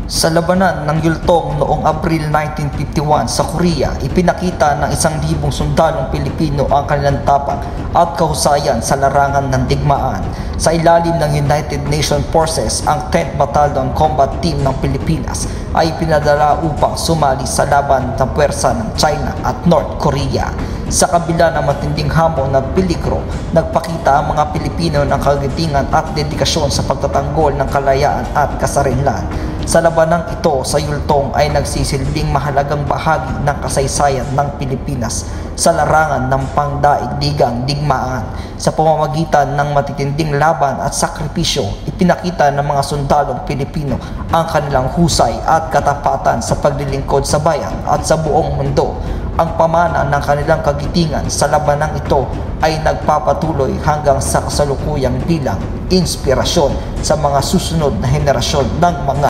Sa labanan ng Yultong noong Abril 1951 sa Korea, ipinakita ng 1,000 sundalong Pilipino ang kanilang tapang at kahusayan sa larangan ng digmaan. Sa ilalim ng United Nations Forces, ang 10th Battalion Combat Team ng Pilipinas ay pinadala upang sumali sa laban ng puwersa ng China at North Korea. Sa kabila ng matinding hamon at peligro, nagpakita ang mga Pilipino ng kagitingan at dedikasyon sa pagtatanggol ng kalayaan at kasarinlan. Sa labanang ito sa Yultong ay nagsisilbing mahalagang bahagi ng kasaysayan ng Pilipinas sa larangan ng pangdaigdigang digmaan. Sa pamamagitan ng matitinding laban at sakripisyo, ipinakita ng mga sundalong Pilipino ang kanilang husay at katapatan sa paglilingkod sa bayan at sa buong mundo. Ang pamana ng kanilang kagitingan sa labanang ito ay nagpapatuloy hanggang sa kasalukuyang bilang inspirasyon sa mga susunod na henerasyon ng mga